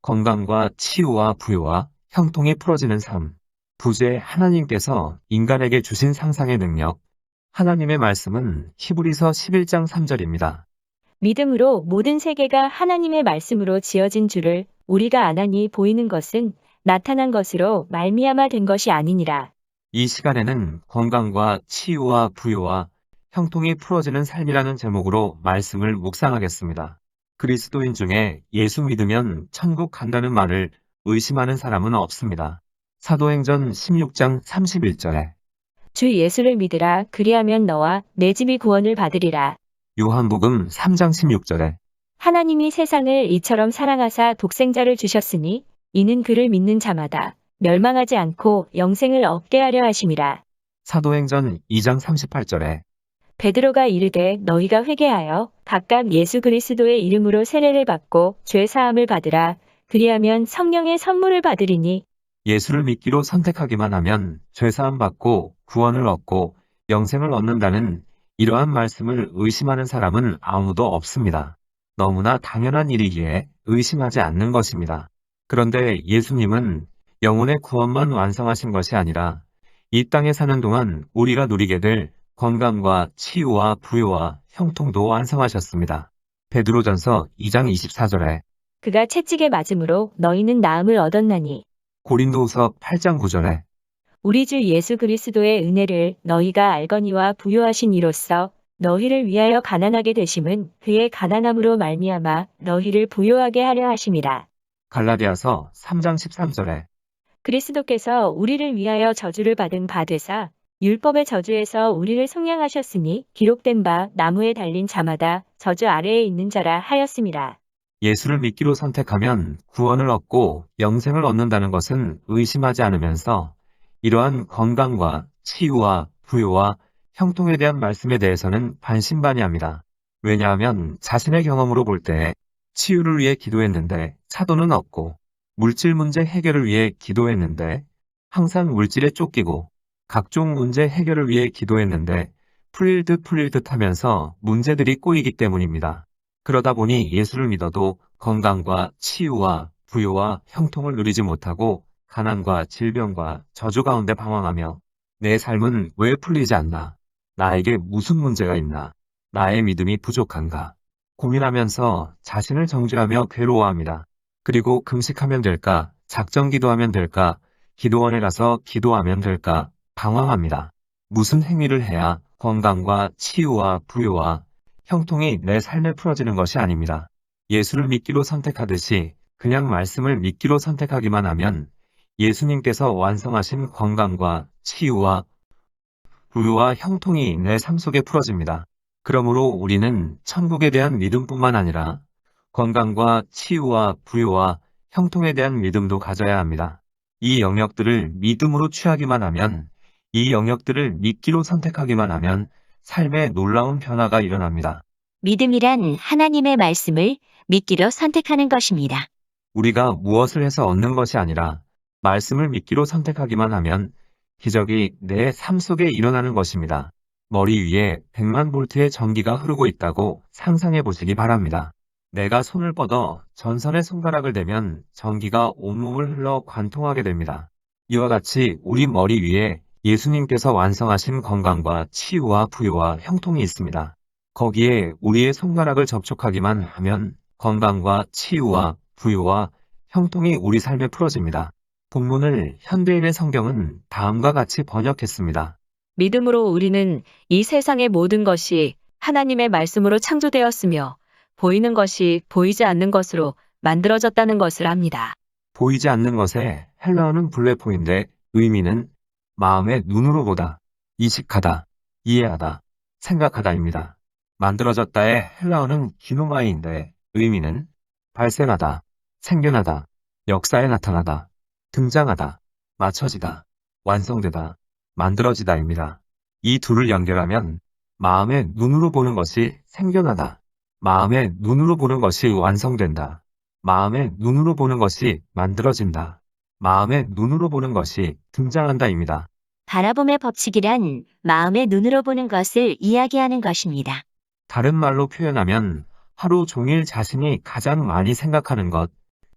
건강과 치유와 부유와 형통이 풀어지는 삶. 부재 하나님께서 인간에게 주신 상상의 능력. 하나님의 말씀은 히브리서 11장 3절입니다. 믿음으로 모든 세계가 하나님의 말씀으로 지어진 줄을 우리가 아나니 보이는 것은 나타난 것으로 말미암아 된 것이 아니니라. 이 시간에는 건강과 치유와 부유와 형통이 풀어지는 삶이라는 제목으로 말씀을 묵상하겠습니다. 그리스도인 중에 예수 믿으면 천국 간다는 말을 의심하는 사람은 없습니다. 사도행전 16장 31절에 주 예수를 믿으라. 그리하면 너와 내 집이 구원을 받으리라. 요한복음 3장 16절에 하나님이 세상을 이처럼 사랑하사 독생자를 주셨으니 이는 그를 믿는 자마다 멸망하지 않고 영생을 얻게 하려 하심이라. 사도행전 2장 38절에 베드로가 이르되 너희가 회개하여 각각 예수 그리스도의 이름으로 세례를 받고 죄 사함을 받으라. 그리하면 성령의 선물을 받으리니 예수를 믿기로 선택하기만 하면 죄사함 받고 구원을 얻고 영생을 얻는다는 이러한 말씀을 의심하는 사람은 아무도 없습니다. 너무나 당연한 일이기에 의심하지 않는 것입니다. 그런데 예수님은 영혼의 구원만 완성하신 것이 아니라 이 땅에 사는 동안 우리가 누리게 될 건강과 치유와 부유와 형통도 완성하셨습니다. 베드로전서 2장 24절에 그가 채찍에 맞음으로 너희는 나음을 얻었나니 고린도후서 8장 9절에 우리 주 예수 그리스도의 은혜를 너희가 알거니와 부요하신 이로써 너희를 위하여 가난하게 되심은 그의 가난함으로 말미암아 너희를 부요하게 하려 하심이라. 갈라디아서 3장 13절에 그리스도께서 우리를 위하여 저주를 받은 바 되사 율법의 저주에서 우리를 속량하셨으니 기록된 바 나무에 달린 자마다 저주 아래에 있는 자라 하였음이라. 예수를 믿기로 선택하면 구원을 얻고 영생을 얻는다는 것은 의심하지 않으면서 이러한 건강과 치유와 부유와 형통에 대한 말씀에 대해서는 반신반의합니다. 왜냐하면 자신의 경험으로 볼 때 치유를 위해 기도했는데 차도는 없고 물질 문제 해결을 위해 기도했는데 항상 물질에 쫓기고 각종 문제 해결을 위해 기도했는데 풀릴 듯 하면서 문제들이 꼬이기 때문입니다. 그러다 보니 예수를 믿어도 건강과 치유와 부유와 형통을 누리지 못하고 가난과 질병과 저주 가운데 방황하며 내 삶은 왜 풀리지 않나? 나에게 무슨 문제가 있나? 나의 믿음이 부족한가? 고민하면서 자신을 정죄하며 괴로워합니다. 그리고 금식하면 될까? 작정 기도하면 될까? 기도원에 가서 기도하면 될까? 방황합니다. 무슨 행위를 해야 건강과 치유와 부유와 형통이 내 삶에 풀어지는 것이 아닙니다. 예수를 믿기로 선택하듯이 그냥 말씀을 믿기로 선택하기만 하면 예수님께서 완성하신 건강과 치유와 부유와 형통이 내 삶 속에 풀어집니다. 그러므로 우리는 천국에 대한 믿음뿐만 아니라 건강과 치유와 부유와 형통에 대한 믿음도 가져야 합니다. 이 영역들을 믿음으로 취하기만 하면, 이 영역들을 믿기로 선택하기만 하면 삶에 놀라운 변화가 일어납니다. 믿음이란 하나님의 말씀을 믿기로 선택하는 것입니다. 우리가 무엇을 해서 얻는 것이 아니라 말씀을 믿기로 선택하기만 하면 기적이 내 삶 속에 일어나는 것입니다. 머리 위에 100만 볼트의 전기가 흐르고 있다고 상상해 보시기 바랍니다. 내가 손을 뻗어 전선에 손가락을 대면 전기가 온몸을 흘러 관통하게 됩니다. 이와 같이 우리 머리 위에 예수님께서 완성하신 건강과 치유와 부유와 형통이 있습니다. 거기에 우리의 손가락을 접촉하기만 하면 건강과 치유와 부유와 형통이 우리 삶에 풀어집니다. 본문을 현대인의 성경은 다음과 같이 번역했습니다. 믿음으로 우리는 이 세상의 모든 것이 하나님의 말씀으로 창조되었으며 보이는 것이 보이지 않는 것으로 만들어졌다는 것을 압니다. 보이지 않는 것에 헬라어는 블레포인데 의미는 마음의 눈으로 보다, 이식하다, 이해하다, 생각하다입니다. 만들어졌다의 헬라어는 기노마이인데 의미는 발생하다, 생겨나다, 역사에 나타나다, 등장하다, 맞춰지다, 완성되다, 만들어지다입니다. 이 둘을 연결하면 마음의 눈으로 보는 것이 생겨나다, 마음의 눈으로 보는 것이 완성된다, 마음의 눈으로 보는 것이 만들어진다, 마음의 눈으로 보는 것이 등장한다입니다. 바라봄의 법칙이란 마음의 눈으로 보는 것을 이야기하는 것입니다. 다른 말로 표현하면 하루 종일 자신이 가장 많이 생각하는 것,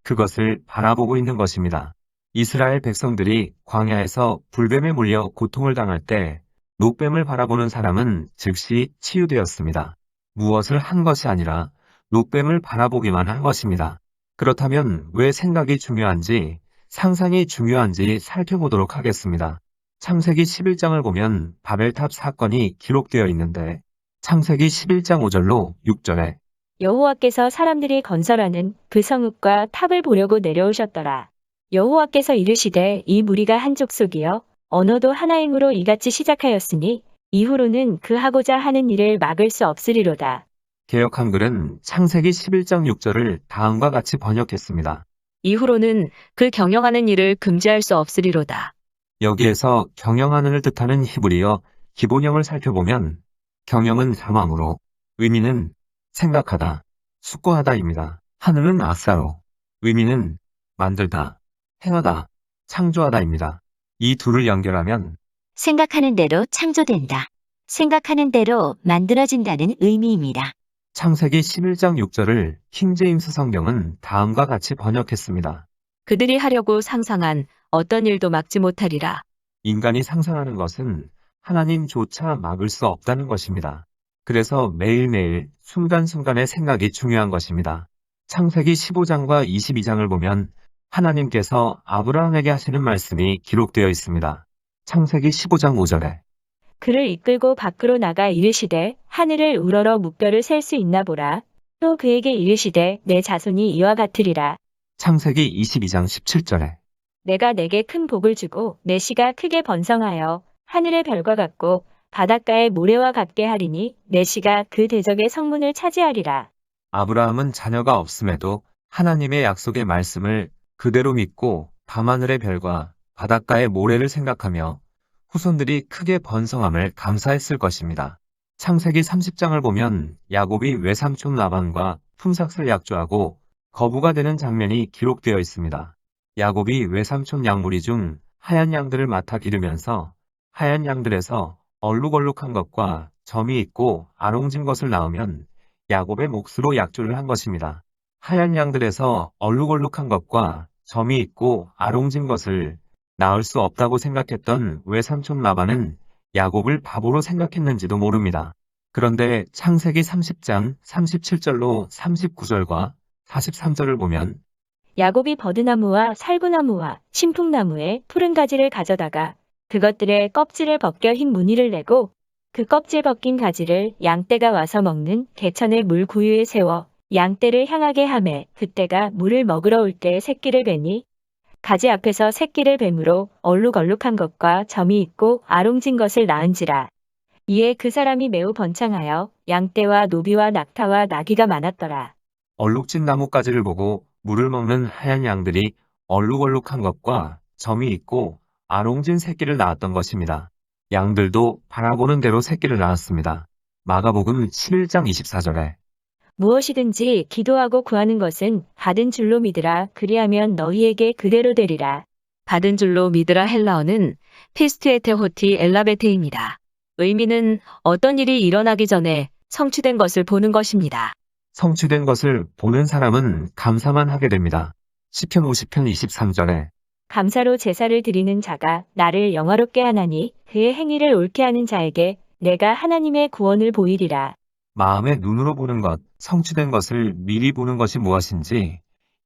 그것을 바라보고 있는 것입니다. 이스라엘 백성들이 광야에서 불뱀에 물려 고통을 당할 때 놋뱀을 바라보는 사람은 즉시 치유되었습니다. 무엇을 한 것이 아니라 놋뱀을 바라보기만 한 것입니다. 그렇다면 왜 생각이 중요한지, 상상이 중요한지 살펴보도록 하겠습니다. 창세기 11장을 보면 바벨탑 사건이 기록되어 있는데 창세기 11장 5절로 6절에 여호와께서 사람들이 건설하는 그 성읍과 탑을 보려고 내려오셨더라. 여호와께서 이르시되 이 무리가 한 족속이여 언어도 하나임으로 이같이 시작하였으니 이후로는 그 하고자 하는 일을 막을 수 없으리로다. 개역 한글은 창세기 11장 6절을 다음과 같이 번역했습니다. 이후로는 그 경영하는 일을 금지할 수 없으리로다. 여기에서 경영하는을 뜻하는 히브리어 기본형을 살펴보면 경영은 자망으로, 의미는 생각하다, 숙고하다입니다. 하늘은 아싸로, 의미는 만들다, 행하다, 창조하다입니다. 이 둘을 연결하면 생각하는 대로 창조된다. 생각하는 대로 만들어진다는 의미입니다. 창세기 11장 6절을 킹제임스 성경은 다음과 같이 번역했습니다. 그들이 하려고 상상한 어떤 일도 막지 못하리라. 인간이 상상하는 것은 하나님조차 막을 수 없다는 것입니다. 그래서 매일매일 순간순간의 생각이 중요한 것입니다. 창세기 15장과 22장을 보면 하나님께서 아브라함에게 하시는 말씀이 기록되어 있습니다. 창세기 15장 5절에 그를 이끌고 밖으로 나가 이르시되 하늘을 우러러 무뼈를 셀 수 있나 보라. 또 그에게 이르시되 내 자손이 이와 같으리라. 창세기 22장 17절에 내가 내게 큰 복을 주고 내 씨가 크게 번성하여 하늘의 별과 같고 바닷가의 모래와 같게 하리니 내 씨가 그 대적의 성문을 차지하리라. 아브라함은 자녀가 없음에도 하나님의 약속의 말씀을 그대로 믿고 밤하늘의 별과 바닷가의 모래를 생각하며 후손들이 크게 번성함을 감사했을 것입니다. 창세기 30장을 보면 야곱이 외삼촌 라반과 품삯을 약조하고 거부가 되는 장면이 기록되어 있습니다. 야곱이 외삼촌 양무리 중 하얀 양들을 맡아 기르면서 하얀 양들에서 얼룩얼룩한 것과 점이 있고 아롱진 것을 낳으면 야곱의 몫으로 약조를 한 것입니다. 하얀 양들에서 얼룩얼룩한 것과 점이 있고 아롱진 것을 낳을 수 없다고 생각했던 외삼촌 라반은 야곱을 바보로 생각했는지도 모릅니다. 그런데 창세기 30장 37절로 39절과 43절을 보면 야곱이 버드나무와 살구나무와 신풍나무의 푸른 가지를 가져다가 그것들의 껍질을 벗겨 흰 무늬를 내고 그 껍질 벗긴 가지를 양떼가 와서 먹는 개천의 물 구유에 세워 양떼를 향하게 하매 그때가 물을 먹으러 올 때 새끼를 베니 가지 앞에서 새끼를 뱀으로 얼룩얼룩한 것과 점이 있고 아롱진 것을 낳은지라. 이에 그 사람이 매우 번창하여 양떼와 노비와 낙타와 나귀가 많았더라. 얼룩진 나뭇가지를 보고 물을 먹는 하얀 양들이 얼룩얼룩한 것과 점이 있고 아롱진 새끼를 낳았던 것입니다. 양들도 바라보는 대로 새끼를 낳았습니다. 마가복음 11장 24절에 무엇이든지 기도하고 구하는 것은 받은 줄로 믿으라. 그리하면 너희에게 그대로 되리라. 받은 줄로 믿으라 헬라어는 피스투에테호티 엘라베테입니다. 의미는 어떤 일이 일어나기 전에 성취된 것을 보는 것입니다. 성취된 것을 보는 사람은 감사만 하게 됩니다. 시편 50편 23절에 감사로 제사를 드리는 자가 나를 영화롭게 하나니 그의 행위를 옳게 하는 자에게 내가 하나님의 구원을 보이리라. 마음의 눈으로 보는 것, 성취된 것을 미리 보는 것이 무엇인지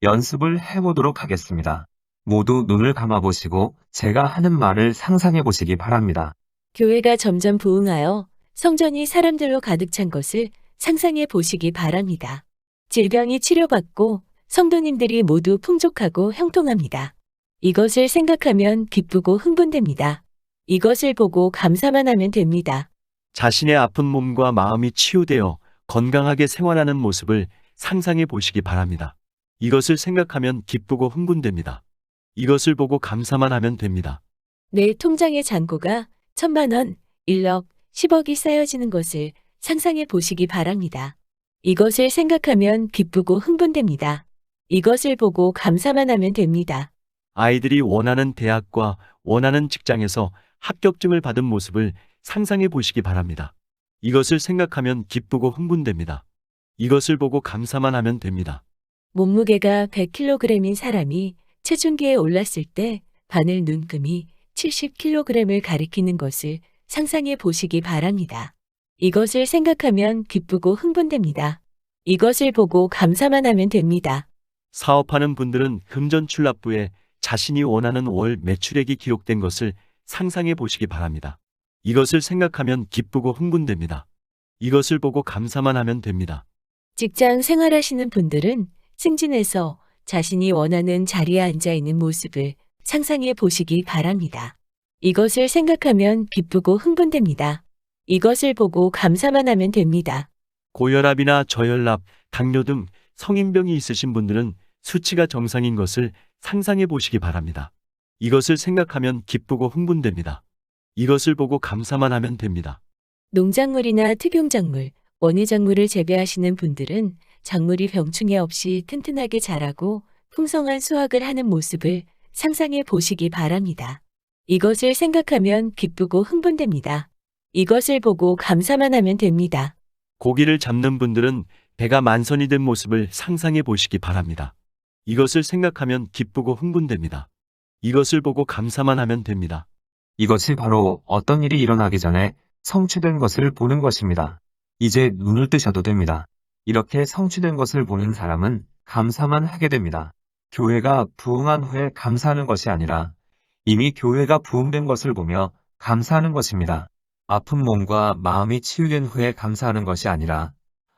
연습을 해보도록 하겠습니다. 모두 눈을 감아보시고 제가 하는 말을 상상해 보시기 바랍니다. 교회가 점점 부흥하여 성전이 사람들로 가득 찬 것을 상상해 보시기 바랍니다. 질병이 치료받고 성도님들이 모두 풍족하고 형통합니다. 이것을 생각하면 기쁘고 흥분됩니다. 이것을 보고 감사만 하면 됩니다. 자신의 아픈 몸과 마음이 치유되어 건강하게 생활하는 모습을 상상해 보시기 바랍니다. 이것을 생각하면 기쁘고 흥분됩니다. 이것을 보고 감사만 하면 됩니다. 내 통장의 잔고가 1,000만 원, 1억, 10억이 쌓여지는 것을 상상해 보시기 바랍니다. 이것을 생각하면 기쁘고 흥분됩니다. 이것을 보고 감사만 하면 됩니다. 아이들이 원하는 대학과 원하는 직장에서 합격증을 받은 모습을 상상해 보시기 바랍니다. 이것을 생각하면 기쁘고 흥분됩니다. 이것을 보고 감사만 하면 됩니다. 몸무게가 100kg인 사람이 체중계에 올랐을 때 바늘 눈금이 70kg을 가리키는 것을 상상해 보시기 바랍니다. 이것을 생각하면 기쁘고 흥분됩니다. 이것을 보고 감사만 하면 됩니다. 사업하는 분들은 금전출납부에 자신이 원하는 월 매출액이 기록된 것을 상상해 보시기 바랍니다. 이것을 생각하면 기쁘고 흥분됩니다. 이것을 보고 감사만 하면 됩니다. 직장 생활하시는 분들은 승진해서 자신이 원하는 자리에 앉아 있는 모습을 상상해 보시기 바랍니다. 이것을 생각하면 기쁘고 흥분됩니다. 이것을 보고 감사만 하면 됩니다. 고혈압이나 저혈압, 당뇨 등 성인병이 있으신 분들은 수치가 정상인 것을 상상해 보시기 바랍니다. 이것을 생각하면 기쁘고 흥분됩니다. 이것을 보고 감사만 하면 됩니다. 농작물이나 특용작물, 원예작물을 재배하시는 분들은 작물이 병충해 없이 튼튼하게 자라고 풍성한 수확을 하는 모습을 상상해 보시기 바랍니다. 이것을 생각하면 기쁘고 흥분됩니다. 이것을 보고 감사만 하면 됩니다. 고기를 잡는 분들은 배가 만선이 된 모습을 상상해 보시기 바랍니다. 이것을 생각하면 기쁘고 흥분됩니다. 이것을 보고 감사만 하면 됩니다. 이것이 바로 어떤 일이 일어나기 전에 성취된 것을 보는 것입니다. 이제 눈을 뜨셔도 됩니다. 이렇게 성취된 것을 보는 사람은 감사만 하게 됩니다. 교회가 부흥한 후에 감사하는 것이 아니라 이미 교회가 부흥된 것을 보며 감사하는 것입니다. 아픈 몸과 마음이 치유된 후에 감사하는 것이 아니라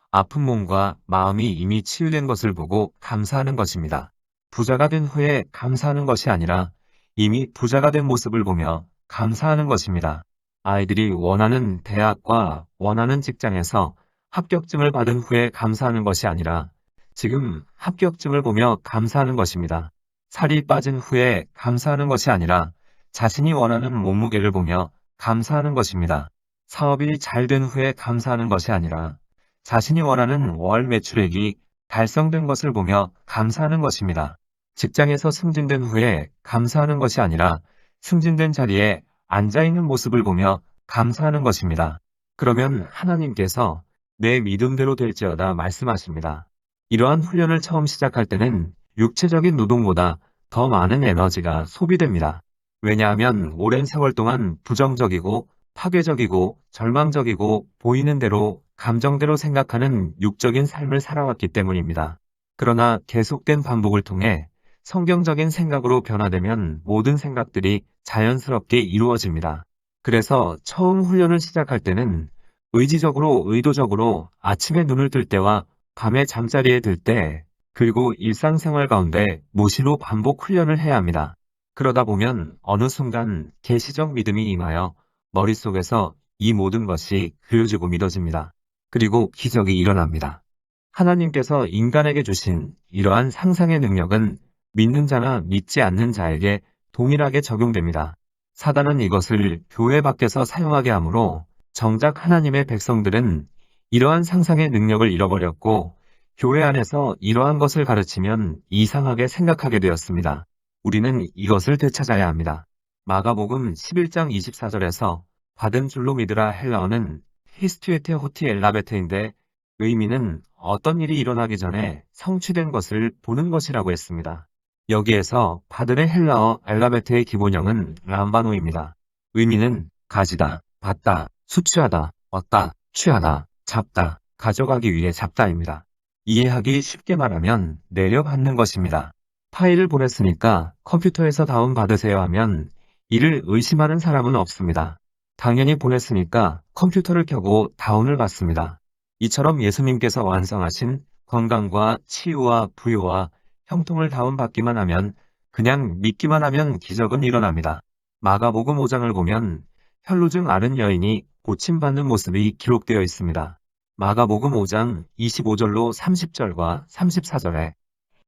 아픈 몸과 마음이 이미 치유된 것을 보고 감사하는 것입니다. 부자가 된 후에 감사하는 것이 아니라 이미 부자가 된 모습을 보며 감사하는 것입니다. 아이들이 원하는 대학과 원하는 직장에서 합격증을 받은 후에 감사하는 것이 아니라 지금 합격증을 보며 감사하는 것입니다. 살이 빠진 후에 감사하는 것이 아니라 자신이 원하는 몸무게를 보며 감사하는 것입니다. 사업이 잘 된 후에 감사하는 것이 아니라 자신이 원하는 월 매출액이 달성된 것을 보며 감사하는 것입니다. 직장에서 승진된 후에 감사하는 것이 아니라 승진된 자리에 앉아있는 모습을 보며 감사하는 것입니다. 그러면 하나님께서 내 믿음대로 될지어다 말씀하십니다. 이러한 훈련을 처음 시작할 때는 육체적인 노동보다 더 많은 에너지가 소비됩니다. 왜냐하면 오랜 세월 동안 부정적이고 파괴적이고 절망적이고 보이는 대로 감정대로 생각하는 육적인 삶을 살아왔기 때문입니다. 그러나 계속된 반복을 통해 성경적인 생각으로 변화되면 모든 생각들이 자연스럽게 이루어집니다. 그래서 처음 훈련을 시작할 때는 의지적으로 의도적으로 아침에 눈을 뜰 때와 밤에 잠자리에 들 때 그리고 일상생활 가운데 무시로 반복 훈련을 해야 합니다. 그러다 보면 어느 순간 계시적 믿음이 임하여 머릿속에서 이 모든 것이 그려지고 믿어집니다. 그리고 기적이 일어납니다. 하나님께서 인간에게 주신 이러한 상상의 능력은 믿는 자나 믿지 않는 자에게 동일하게 적용됩니다. 사단은 이것을 교회 밖에서 사용하게 하므로 정작 하나님의 백성들은 이러한 상상의 능력을 잃어버렸고 교회 안에서 이러한 것을 가르치면 이상하게 생각하게 되었습니다. 우리는 이것을 되찾아야 합니다. 마가복음 11장 24절에서 받은 줄로 믿으라 헬라어는 히스투에테 호티 엘라베테인데 의미는 어떤 일이 일어나기 전에 성취된 것을 보는 것이라고 했습니다. 여기에서 받은의 헬라어 엘라베테의 기본형은 람바노입니다. 의미는 가지다, 받다, 수취하다, 얻다, 취하다, 잡다, 가져가기 위해 잡다입니다. 이해하기 쉽게 말하면 내려받는 것입니다. 파일을 보냈으니까 컴퓨터에서 다운받으세요 하면 이를 의심하는 사람은 없습니다. 당연히 보냈으니까 컴퓨터를 켜고 다운을 받습니다. 이처럼 예수님께서 완성하신 건강과 치유와 부요와 형통을 다운받기만 하면 그냥 믿기만 하면 기적은 일어납니다. 마가복음 5장을 보면 혈루증 앓은 여인이 고침받는 모습이 기록되어 있습니다. 마가복음 5장 25절로 30절과 34절에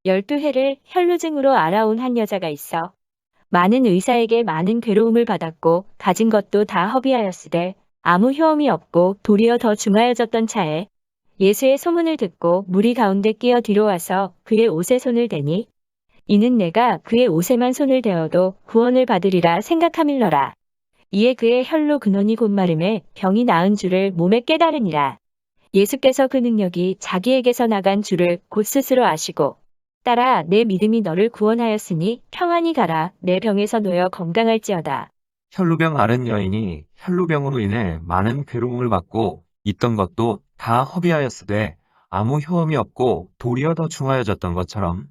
12해를 혈루증으로 앓아온 한 여자가 있어 많은 의사에게 많은 괴로움을 받았고 가진 것도 다 허비하였으되 아무 효험이 없고 도리어 더 중하여졌던 차에 예수의 소문을 듣고 무리 가운데 끼어 뒤로 와서 그의 옷에 손을 대니 이는 내가 그의 옷에만 손을 대어도 구원을 받으리라 생각함일러라. 이에 그의 혈루 근원이 곧 마름에 병이 나은 줄을 몸에 깨달으니라. 예수께서 그 능력이 자기에게서 나간 줄을 곧 스스로 아시고 딸아, 내 믿음이 너를 구원하였으니 평안히 가라. 내 병에서 놓여 건강할지어다. 혈루병 앓은 여인이 혈루병으로 인해 많은 괴로움을 받고 있던 것도 다 허비하였으되 아무 효험이 없고 도리어 더 중하여졌던 것처럼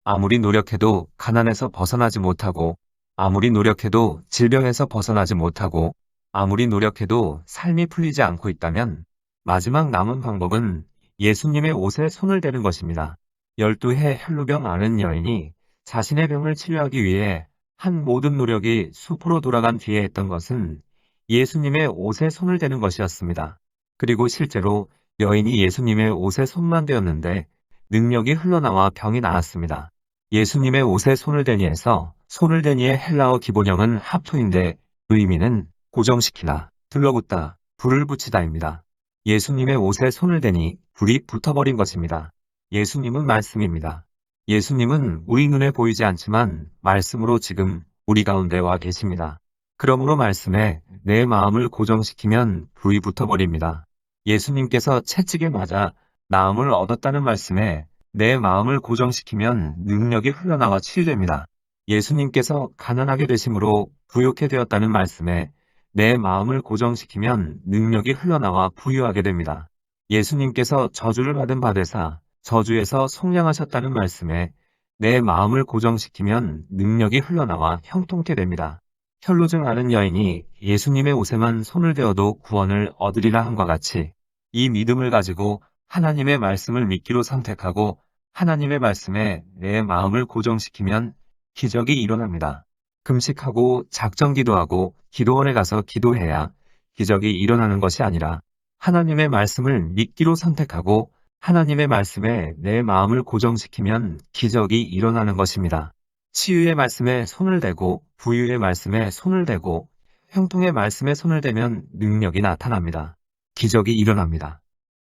아무리 노력해도 가난에서 벗어나지 못하고 아무리 노력해도 질병에서 벗어나지 못하고 아무리 노력해도 삶이 풀리지 않고 있다면 마지막 남은 방법은 예수님의 옷에 손을 대는 것입니다. 12해 혈루병 앓은 여인이 자신의 병을 치료하기 위해 한 모든 노력이 수포로 돌아간 뒤에 했던 것은 예수님의 옷에 손을 대는 것이었습니다. 그리고 실제로 여인이 예수님의 옷에 손만 대었는데 능력이 흘러나와 병이 나았습니다. 예수님의 옷에 손을 대니에서 손을 대니의 헬라어 기본형은 합토인데 의미는 고정시키다, 들러붙다, 불을 붙이다입니다. 예수님의 옷에 손을 대니 불이 붙어버린 것입니다. 예수님은 말씀입니다. 예수님은 우리 눈에 보이지 않지만 말씀으로 지금 우리 가운데 와 계십니다. 그러므로 말씀에 내 마음을 고정시키면 불이 붙어버립니다. 예수님께서 채찍에 맞아 나음을 얻었다는 말씀에 내 마음을 고정시키면 능력이 흘러나와 치유됩니다. 예수님께서 가난하게 되심으로 부욕해 되었다는 말씀에 내 마음을 고정시키면 능력이 흘러나와 부유하게 됩니다. 예수님께서 저주를 받은 바되사 저주에서 속량하셨다는 말씀에 내 마음을 고정시키면 능력이 흘러나와 형통케 됩니다. 혈루증 앓은 여인이 예수님의 옷에만 손을 대어도 구원을 얻으리라 함과 같이 이 믿음을 가지고 하나님의 말씀을 믿기로 선택하고 하나님의 말씀에 내 마음을 고정시키면 기적이 일어납니다. 금식하고 작정기도하고 기도원에 가서 기도해야 기적이 일어나는 것이 아니라 하나님의 말씀을 믿기로 선택하고 하나님의 말씀에 내 마음을 고정시키면 기적이 일어나는 것입니다. 치유의 말씀에 손을 대고 부유의 말씀에 손을 대고 형통의 말씀에 손을 대면 능력이 나타납니다. 기적이 일어납니다.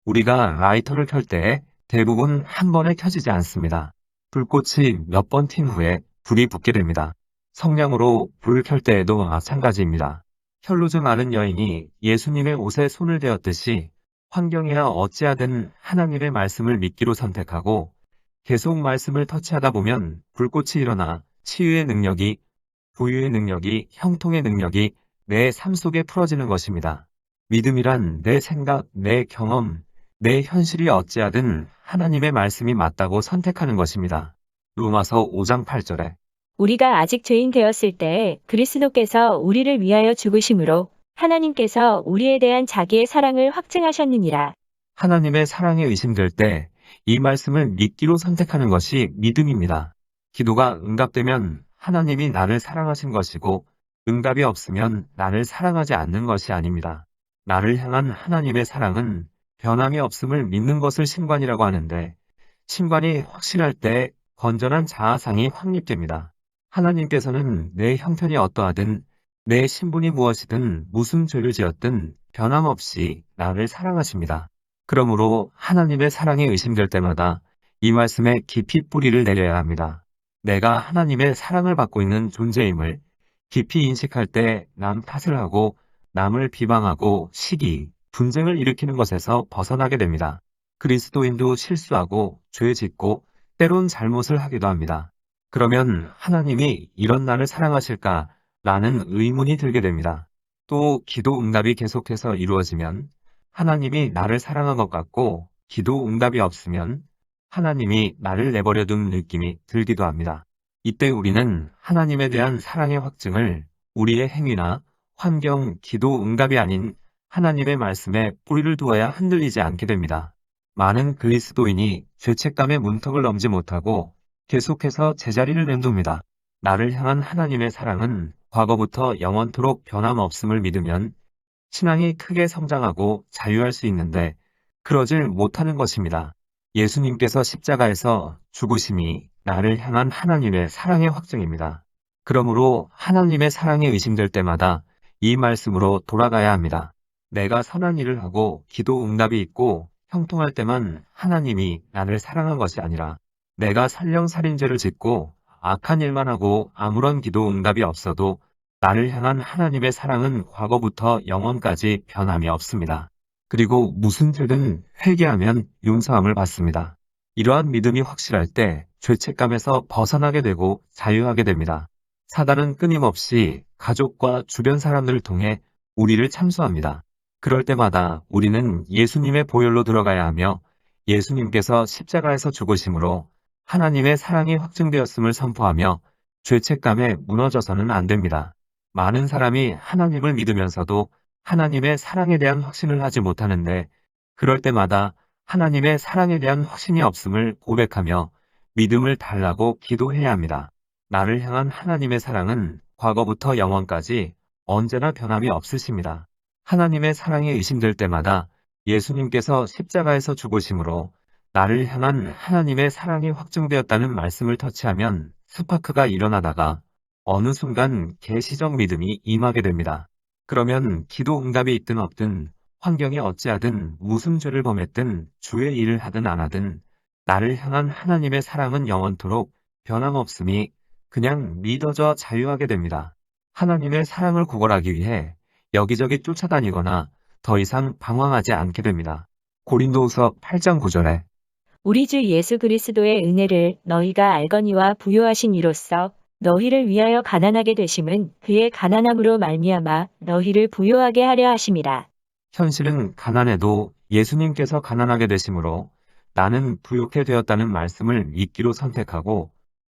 우리가 라이터를 켤 때 대부분 한 번에 켜지지 않습니다. 불꽃이 몇 번 튄 후에 불이 붙게 됩니다. 성냥으로 불을 켤 때에도 마찬가지입니다. 혈루증 앓은 여인이 예수님의 옷에 손을 대었듯이 환경이야 어찌하든 하나님의 말씀을 믿기로 선택하고 계속 말씀을 터치하다 보면 불꽃이 일어나 치유의 능력이, 부유의 능력이, 형통의 능력이 내 삶 속에 풀어지는 것입니다. 믿음이란 내 생각, 내 경험, 내 현실이 어찌하든 하나님의 말씀이 맞다고 선택하는 것입니다. 로마서 5장 8절에 우리가 아직 죄인 되었을 때 그리스도께서 우리를 위하여 죽으심으로 하나님께서 우리에 대한 자기의 사랑을 확증하셨느니라. 하나님의 사랑에 의심될 때 이 말씀을 믿기로 선택하는 것이 믿음입니다. 기도가 응답되면 하나님이 나를 사랑하신 것이고 응답이 없으면 나를 사랑하지 않는 것이 아닙니다. 나를 향한 하나님의 사랑은 변함이 없음을 믿는 것을 신관이라고 하는데 신관이 확실할 때 건전한 자아상이 확립됩니다. 하나님께서는 내 형편이 어떠하든 내 신분이 무엇이든 무슨 죄를 지었든 변함없이 나를 사랑하십니다. 그러므로 하나님의 사랑에 의심될 때마다 이 말씀에 깊이 뿌리를 내려야 합니다. 내가 하나님의 사랑을 받고 있는 존재임을 깊이 인식할 때 남 탓을 하고 남을 비방하고 시기, 분쟁을 일으키는 것에서 벗어나게 됩니다. 그리스도인도 실수하고 죄 짓고 때론 잘못을 하기도 합니다. 그러면 하나님이 이런 나를 사랑하실까? 라는 의문이 들게 됩니다. 또 기도 응답이 계속해서 이루어지면 하나님이 나를 사랑한 것 같고 기도 응답이 없으면 하나님이 나를 내버려 둔 느낌이 들기도 합니다. 이때 우리는 하나님에 대한 사랑의 확증을 우리의 행위나 환경, 기도 응답이 아닌 하나님의 말씀에 뿌리를 두어야 흔들리지 않게 됩니다. 많은 그리스도인이 죄책감의 문턱을 넘지 못하고 계속해서 제자리를 맴돕니다. 나를 향한 하나님의 사랑은 과거부터 영원토록 변함없음을 믿으면 신앙이 크게 성장하고 자유할 수 있는데 그러질 못하는 것입니다. 예수님께서 십자가에서 죽으심이 나를 향한 하나님의 사랑의 확증입니다. 그러므로 하나님의 사랑에 의심될 때마다 이 말씀으로 돌아가야 합니다. 내가 선한 일을 하고 기도 응답이 있고 형통할 때만 하나님이 나를 사랑한 것이 아니라 내가 살령살인죄를 짓고 악한 일만 하고 아무런 기도 응답이 없어도 나를 향한 하나님의 사랑은 과거부터 영원까지 변함이 없습니다. 그리고 무슨 죄든 회개하면 용서함을 받습니다. 이러한 믿음이 확실할 때 죄책감에서 벗어나게 되고 자유하게 됩니다. 사단은 끊임없이 가족과 주변 사람들을 통해 우리를 참수합니다. 그럴 때마다 우리는 예수님의 보혈로 들어가야 하며 예수님께서 십자가에서 죽으심으로 하나님의 사랑이 확증되었음을 선포하며 죄책감에 무너져서는 안 됩니다. 많은 사람이 하나님을 믿으면서도 하나님의 사랑에 대한 확신을 하지 못하는데 그럴 때마다 하나님의 사랑에 대한 확신이 없음을 고백하며 믿음을 달라고 기도해야 합니다. 나를 향한 하나님의 사랑은 과거부터 영원까지 언제나 변함이 없으십니다. 하나님의 사랑이 의심될 때마다 예수님께서 십자가에서 죽으심으로 나를 향한 하나님의 사랑이 확증되었다는 말씀을 터치하면 스파크가 일어나다가 어느 순간 계시적 믿음이 임하게 됩니다. 그러면 기도 응답이 있든 없든 환경이 어찌하든 무슨 죄를 범했든 주의 일을 하든 안 하든 나를 향한 하나님의 사랑은 영원토록 변함없음이 그냥 믿어져 자유하게 됩니다. 하나님의 사랑을 구걸하기 위해 여기저기 쫓아다니거나 더 이상 방황하지 않게 됩니다. 고린도후서 8장 9절에 우리 주 예수 그리스도의 은혜를 너희가 알거니와 부요하신 이로써 너희를 위하여 가난하게 되심은 그의 가난함으로 말미암아 너희를 부요하게 하려 하심이라. 현실은 가난해도 예수님께서 가난하게 되심으로 나는 부요케 되었다는 말씀을 믿기로 선택하고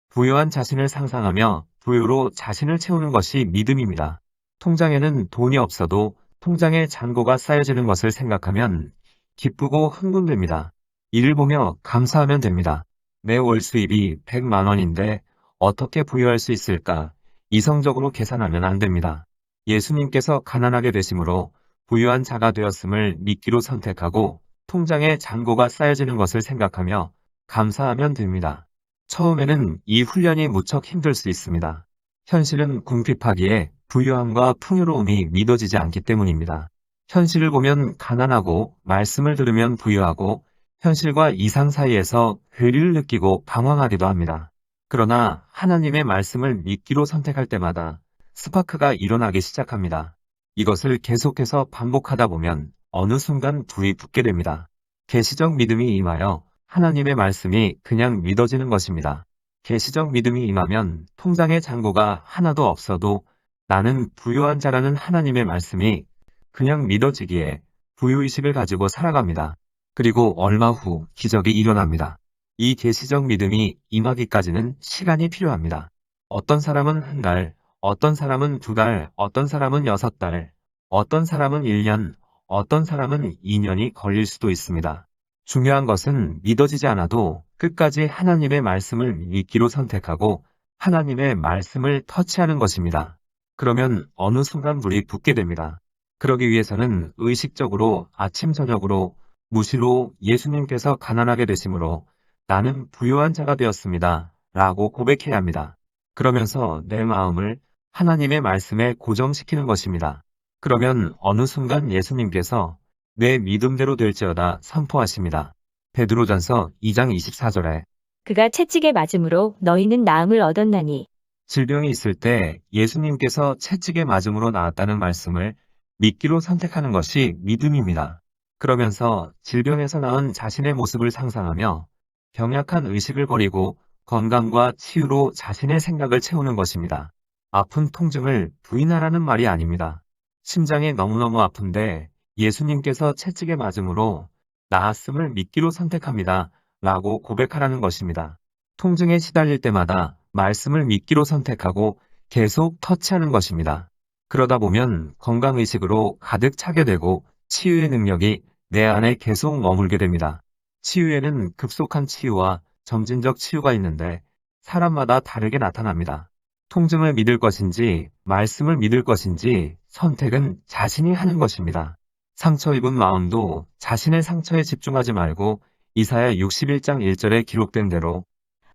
부요한 자신을 상상하며 부요로 자신을 채우는 것이 믿음입니다. 통장에는 돈이 없어도 통장에 잔고가 쌓여지는 것을 생각하면 기쁘고 흥분됩니다. 이를 보며 감사하면 됩니다. 내 월 수입이 100만 원인데 어떻게 부유할 수 있을까? 이성적으로 계산하면 안 됩니다. 예수님께서 가난하게 되심으로 부유한 자가 되었음을 믿기로 선택하고 통장에 잔고가 쌓여지는 것을 생각하며 감사하면 됩니다. 처음에는 이 훈련이 무척 힘들 수 있습니다. 현실은 궁핍하기에 부유함과 풍요로움이 믿어지지 않기 때문입니다. 현실을 보면 가난하고 말씀을 들으면 부유하고 현실과 이상 사이에서 괴리를 느끼고 방황하기도 합니다. 그러나 하나님의 말씀을 믿기로 선택할 때마다 스파크가 일어나기 시작합니다. 이것을 계속해서 반복하다 보면 어느 순간 불이 붙게 됩니다. 계시적 믿음이 임하여 하나님의 말씀이 그냥 믿어지는 것입니다. 계시적 믿음이 임하면 통장에 잔고가 하나도 없어도 나는 부유한 자라는 하나님의 말씀이 그냥 믿어지기에 부유의식을 가지고 살아갑니다. 그리고 얼마 후 기적이 일어납니다. 이 계시적 믿음이 임하기까지는 시간이 필요합니다. 어떤 사람은 한 달, 어떤 사람은 2달, 어떤 사람은 6달, 어떤 사람은 1년, 어떤 사람은 2년이 걸릴 수도 있습니다. 중요한 것은 믿어지지 않아도 끝까지 하나님의 말씀을 믿기로 선택하고 하나님의 말씀을 터치하는 것입니다. 그러면 어느 순간 불이 붙게 됩니다. 그러기 위해서는 의식적으로 아침 저녁으로 무시로 예수님께서 가난하게 되심으로 나는 부유한 자가 되었습니다. 라고 고백해야 합니다. 그러면서 내 마음을 하나님의 말씀에 고정시키는 것입니다. 그러면 어느 순간 예수님께서 내 믿음대로 될지어다 선포하십니다. 베드로전서 2장 24절에 그가 채찍에 맞음으로 너희는 나음을 얻었나니. 질병이 있을 때 예수님께서 채찍에 맞음으로 나았다는 말씀을 믿기로 선택하는 것이 믿음입니다. 그러면서 질병에서 나은 자신의 모습을 상상하며 병약한 의식을 버리고 건강과 치유로 자신의 생각을 채우는 것입니다. 아픈 통증을 부인하라는 말이 아닙니다. 심장이 너무너무 아픈데 예수님께서 채찍에 맞음으로 나았음을 믿기로 선택합니다. 라고 고백하라는 것입니다. 통증에 시달릴 때마다 말씀을 믿기로 선택하고 계속 터치하는 것입니다. 그러다 보면 건강의식으로 가득 차게 되고 치유의 능력이 내 안에 계속 머물게 됩니다. 치유에는 급속한 치유와 점진적 치유가 있는데 사람마다 다르게 나타납니다. 통증을 믿을 것인지 말씀을 믿을 것인지 선택은 자신이 하는 것입니다. 상처 입은 마음도 자신의 상처에 집중하지 말고 이사야 61장 1절에 기록된 대로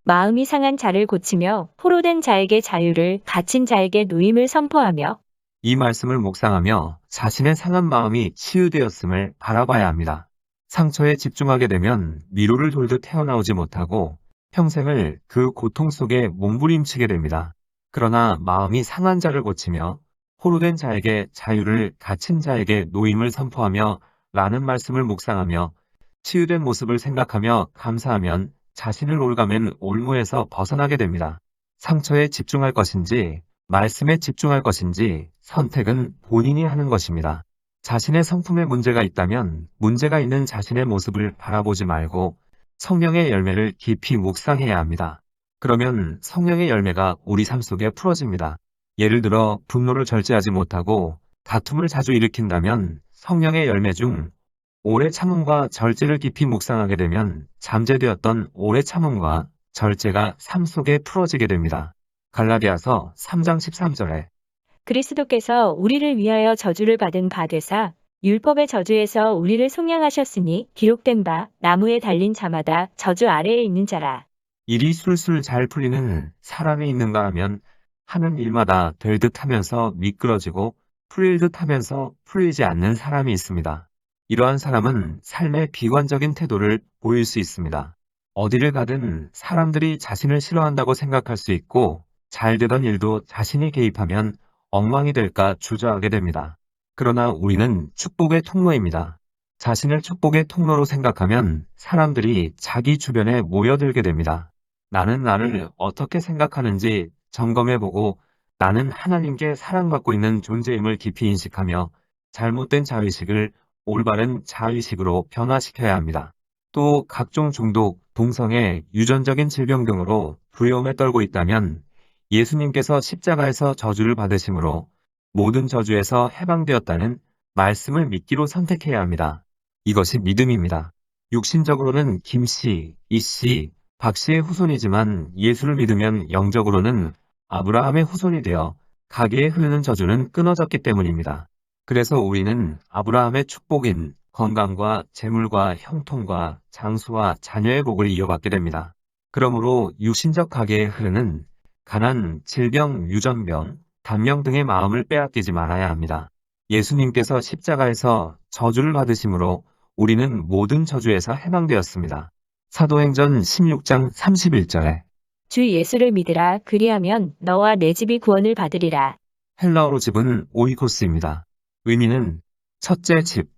마음이 상한 자를 고치며 포로된 자에게 자유를 갇힌 자에게 노임을 선포하며 이 말씀을 묵상하며 자신의 상한 마음이 치유되었음을 바라봐야 합니다. 상처에 집중하게 되면 미로를 돌듯 태어나오지 못하고 평생을 그 고통 속에 몸부림치게 됩니다. 그러나 마음이 상한 자를 고치며 포로된 자에게 자유를 갇힌 자에게 노임을 선포하며 라는 말씀을 묵상하며 치유된 모습을 생각하며 감사하면 자신을 올가맨 올무에서 벗어나게 됩니다. 상처에 집중할 것인지 말씀에 집중할 것인지 선택은 본인이 하는 것입니다. 자신의 성품에 문제가 있다면 문제가 있는 자신의 모습을 바라보지 말고 성령의 열매를 깊이 묵상해야 합니다. 그러면 성령의 열매가 우리 삶 속에 풀어집니다. 예를 들어 분노를 절제하지 못하고 다툼을 자주 일으킨다면 성령의 열매 중 오래 참음과 절제를 깊이 묵상하게 되면 잠재되었던 오래 참음과 절제가 삶 속에 풀어지게 됩니다. 갈라디아서 3장 13절에 그리스도께서 우리를 위하여 저주를 받은 바 되사 율법의 저주에서 우리를 속량하셨으니 기록된 바 나무에 달린 자마다 저주 아래에 있는 자라. 일이 술술 잘 풀리는 사람이 있는가 하면 하는 일마다 될 듯 하면서 미끄러지고 풀릴 듯 하면서 풀리지 않는 사람이 있습니다. 이러한 사람은 삶의 비관적인 태도를 보일 수 있습니다. 어디를 가든 사람들이 자신을 싫어한다고 생각할 수 있고 잘 되던 일도 자신이 개입하면 엉망이 될까 주저하게 됩니다. 그러나 우리는 축복의 통로입니다. 자신을 축복의 통로로 생각하면 사람들이 자기 주변에 모여들게 됩니다. 나는 나를 어떻게 생각하는지 점검해보고 나는 하나님께 사랑받고 있는 존재임을 깊이 인식하며 잘못된 자의식을 올바른 자의식으로 변화시켜야 합니다. 또 각종 중독, 동성애, 유전적인 질병 등으로 두려움에 떨고 있다면 예수님께서 십자가에서 저주를 받으심으로 모든 저주에서 해방되었다는 말씀을 믿기로 선택해야 합니다. 이것이 믿음입니다. 육신적으로는 김씨, 이씨, 박씨의 후손이지만 예수를 믿으면 영적으로는 아브라함의 후손이 되어 가게에 흐르는 저주는 끊어졌기 때문입니다. 그래서 우리는 아브라함의 축복인 건강과 재물과 형통과 장수와 자녀의 복을 이어받게 됩니다. 그러므로 육신적 가게에 흐르는 가난, 질병, 유전병, 단명 등의 마음을 빼앗기지 말아야 합니다. 예수님께서 십자가에서 저주를 받으심으로 우리는 모든 저주에서 해방되었습니다. 사도행전 16장 31절에 주 예수를 믿으라. 그리하면 너와 내 집이 구원을 받으리라. 헬라어로 집은 오이코스입니다. 의미는 첫째 집,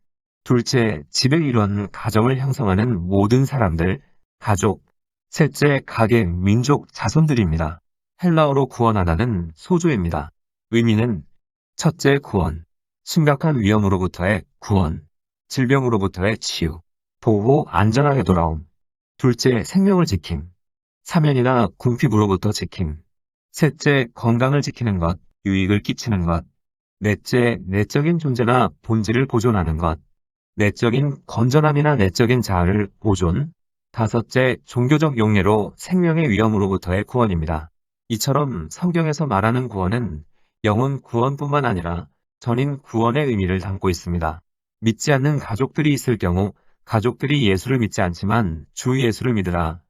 둘째 집의 일원 가정을 형성하는 모든 사람들, 가족, 셋째 가게, 민족, 자손들입니다. 헬라어로 구원하다는 소조입니다. 의미는 첫째 구원, 심각한 위험으로부터의 구원, 질병으로부터의 치유, 보호, 안전하게 돌아옴. 둘째 생명을 지킴, 사면이나 궁핍으로부터 지킴. 셋째 건강을 지키는 것, 유익을 끼치는 것. 넷째 내적인 존재나 본질을 보존하는 것, 내적인 건전함이나 내적인 자아를 보존. 다섯째 종교적 용례로 생명의 위험으로부터의 구원입니다. 이처럼 성경에서 말하는 구원은 영혼 구원뿐만 아니라 전인 구원의 의미를 담고 있습니다. 믿지 않는 가족들이 있을 경우 가족들이 예수를 믿지 않지만 주 예수를 믿으라.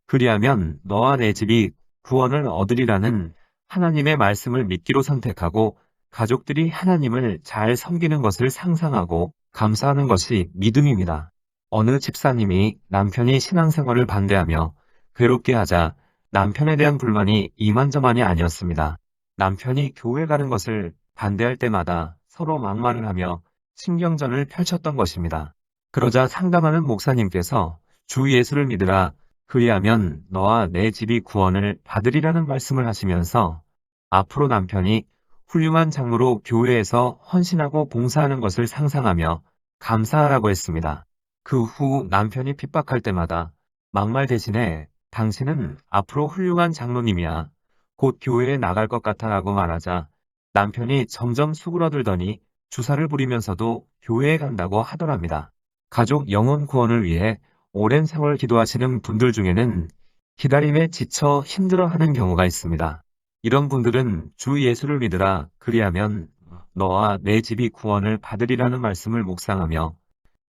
그리하면 너와 내 집이 구원을 얻으리라는 하나님의 말씀을 믿기로 선택하고 가족들이 하나님을 잘 섬기는 것을 상상하고 감사하는 것이 믿음입니다. 어느 집사님이 남편이 신앙생활을 반대하며 괴롭게 하자 남편에 대한 불만이 이만저만이 아니었습니다. 남편이 교회 가는 것을 반대할 때마다 서로 막말을 하며 신경전을 펼쳤던 것입니다. 그러자 상담하는 목사님께서 주 예수를 믿으라. 그리하면 너와 내 집이 구원을 받으리라는 말씀을 하시면서 앞으로 남편이 훌륭한 장로로 교회에서 헌신하고 봉사하는 것을 상상하며 감사하라고 했습니다. 그 후 남편이 핍박할 때마다 막말 대신에 당신은 앞으로 훌륭한 장로님이야. 곧 교회에 나갈 것 같아 라고 말하자 남편이 점점 수그러들더니 주사를 부리면서도 교회에 간다고 하더랍니다. 가족 영혼 구원을 위해 오랜 세월 기도하시는 분들 중에는 기다림에 지쳐 힘들어하는 경우가 있습니다. 이런 분들은 주 예수를 믿으라. 그리하면 너와 내 집이 구원을 받으리라는 말씀을 묵상하며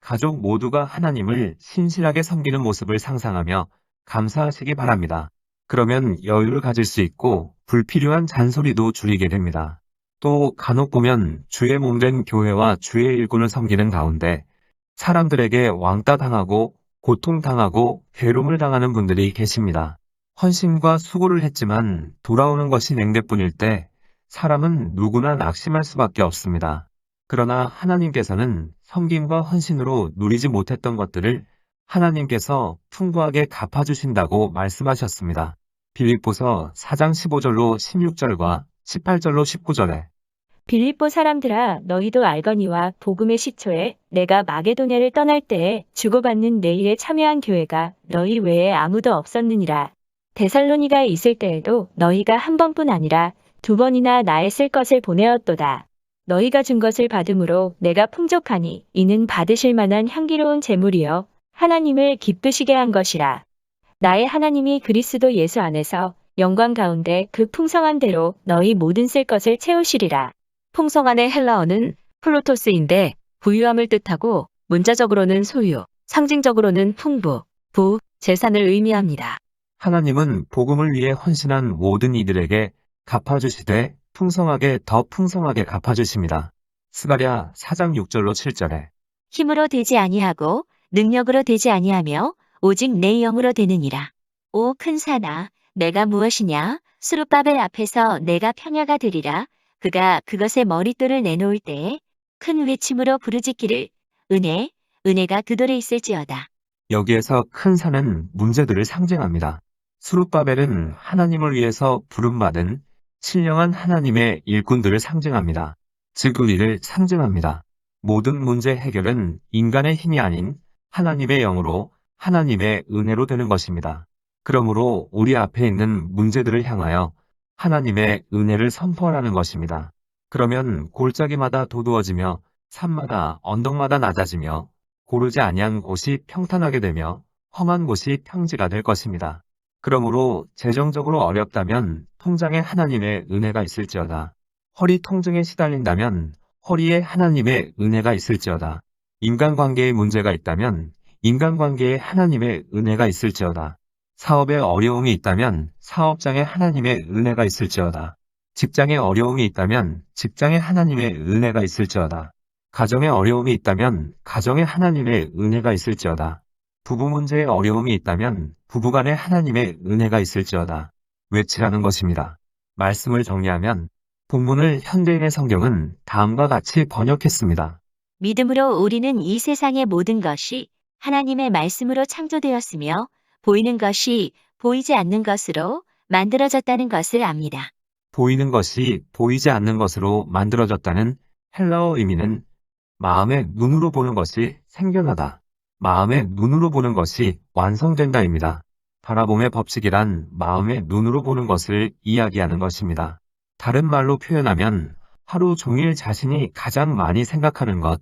가족 모두가 하나님을 신실하게 섬기는 모습을 상상하며 감사하시기 바랍니다. 그러면 여유를 가질 수 있고 불필요한 잔소리도 줄이게 됩니다. 또 간혹 보면 주의 몸된 교회와 주의 일꾼을 섬기는 가운데 사람들에게 왕따 당하고 고통당하고 괴로움을 당하는 분들이 계십니다. 헌신과 수고를 했지만 돌아오는 것이 냉대뿐일 때 사람은 누구나 낙심할 수밖에 없습니다. 그러나 하나님께서는 섬김과 헌신으로 누리지 못했던 것들을 하나님께서 풍부하게 갚아주신다고 말씀하셨습니다. 빌립보서 4장 15절로 16절과 18절로 19절에 빌립보 사람들아 너희도 알거니와 복음의 시초에 내가 마게도냐를 떠날 때에 주고받는 내 일에 참여한 교회가 너희 외에 아무도 없었느니라. 데살로니가에 있을 때에도 너희가 한 번뿐 아니라 두 번이나 나의 쓸 것을 보내었도다. 너희가 준 것을 받음으로 내가 풍족하니 이는 받으실 만한 향기로운 제물이여 하나님을 기쁘시게 한 것이라. 나의 하나님이 그리스도 예수 안에서 영광 가운데 그 풍성한 대로 너희 모든 쓸 것을 채우시리라. 풍성한의 헬라어는 플로토스인데 부유함을 뜻하고 문자적으로는 소유, 상징적으로는 풍부, 재산을 의미합니다. 하나님은 복음을 위해 헌신한 모든 이들에게 갚아주시되 풍성하게 더 풍성하게 갚아주십니다. 스가랴 4장 6절로 7절에 힘으로 되지 아니하고 능력으로 되지 아니하며 오직 내 영으로 되느니라. 오 큰 산아, 내가 무엇이냐? 스룹바벨 앞에서 내가 평야가 되리라. 그가 그것의 머릿돌을 내놓을 때에 큰 외침으로 부르짖기를 은혜가 그 돌에 있을지어다. 여기에서 큰 산은 문제들을 상징합니다. 스룹바벨은 하나님을 위해서 부름받은 신령한 하나님의 일꾼들을 상징합니다. 즉 의를 상징합니다. 모든 문제 해결은 인간의 힘이 아닌 하나님의 영으로 하나님의 은혜로 되는 것입니다. 그러므로 우리 앞에 있는 문제들을 향하여 하나님의 은혜를 선포하라는 것입니다. 그러면 골짜기마다 도두어지며 산마다 언덕마다 낮아지며 고르지 아니한 곳이 평탄하게 되며 험한 곳이 평지가 될 것입니다. 그러므로 재정적으로 어렵다면 통장에 하나님의 은혜가 있을지어다. 허리 통증에 시달린다면 허리에 하나님의 은혜가 있을지어다. 인간관계에 문제가 있다면 인간관계에 하나님의 은혜가 있을지어다. 사업에 어려움이 있다면 사업장에 하나님의 은혜가 있을지어다. 직장에 어려움이 있다면 직장에 하나님의 은혜가 있을지어다. 가정에 어려움이 있다면 가정에 하나님의 은혜가 있을지어다. 부부 문제에 어려움이 있다면 부부간에 하나님의 은혜가 있을지어다. 외치라는 것입니다. 말씀을 정리하면 본문을 현대인의 성경은 다음과 같이 번역했습니다. 믿음으로 우리는 이 세상의 모든 것이 하나님의 말씀으로 창조되었으며 보이는 것이 보이지 않는 것으로 만들어졌다는 것을 압니다. 보이는 것이 보이지 않는 것으로 만들어졌다는 헬라어 의미는 마음의 눈으로 보는 것이 생겨나다. 마음의 눈으로 보는 것이 완성된다입니다. 바라봄의 법칙이란 마음의 눈으로 보는 것을 이야기하는 것입니다. 다른 말로 표현하면 하루 종일 자신이 가장 많이 생각하는 것,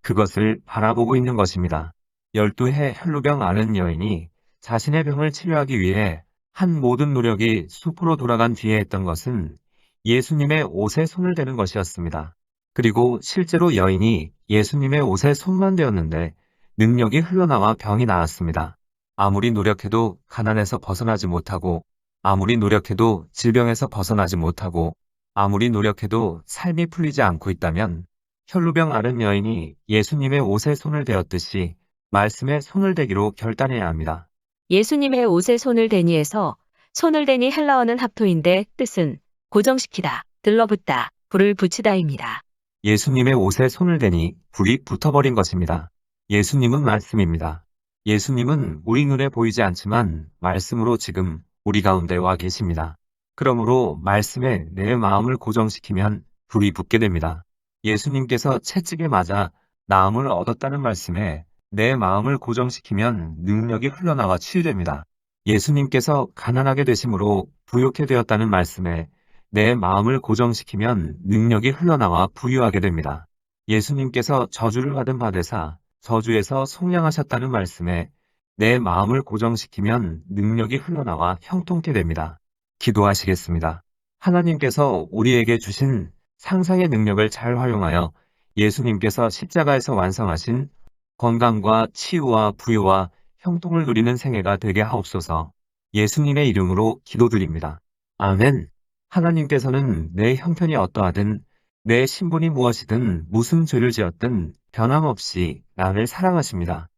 그것을 바라보고 있는 것입니다. 12해 혈루병 앓은 여인이 자신의 병을 치료하기 위해 한 모든 노력이 숲으로 돌아간 뒤에 했던 것은 예수님의 옷에 손을 대는 것이었습니다. 그리고 실제로 여인이 예수님의 옷에 손만 대었는데 능력이 흘러나와 병이 나았습니다. 아무리 노력해도 가난에서 벗어나지 못하고, 아무리 노력해도 질병에서 벗어나지 못하고, 아무리 노력해도 삶이 풀리지 않고 있다면 혈루병 앓은 여인이 예수님의 옷에 손을 대었듯이 말씀에 손을 대기로 결단해야 합니다. 예수님의 옷에 손을 대니에서 손을 대니 헬라어는 합토인데 뜻은 고정시키다, 들러붙다, 불을 붙이다입니다. 예수님의 옷에 손을 대니 불이 붙어버린 것입니다. 예수님은 말씀입니다. 예수님은 우리 눈에 보이지 않지만 말씀으로 지금 우리 가운데 와 계십니다. 그러므로 말씀에 내 마음을 고정시키면 불이 붙게 됩니다. 예수님께서 채찍에 맞아 나음을 얻었다는 말씀에 내 마음을 고정시키면 능력이 흘러나와 치유됩니다. 예수님께서 가난하게 되심으로 부욕해 되었다는 말씀에 내 마음을 고정시키면 능력이 흘러나와 부유하게 됩니다. 예수님께서 저주를 받은 바되사 저주에서 속량하셨다는 말씀에 내 마음을 고정시키면 능력이 흘러나와 형통케 됩니다. 기도하시겠습니다. 하나님께서 우리에게 주신 상상의 능력을 잘 활용하여 예수님께서 십자가에서 완성하신 건강과 치유와 부유와 형통을 누리는 생애가 되게 하옵소서. 예수님의 이름으로 기도드립니다. 아멘. 하나님께서는 내 형편이 어떠하든 내 신분이 무엇이든 무슨 죄를 지었든 변함없이 나를 사랑하십니다.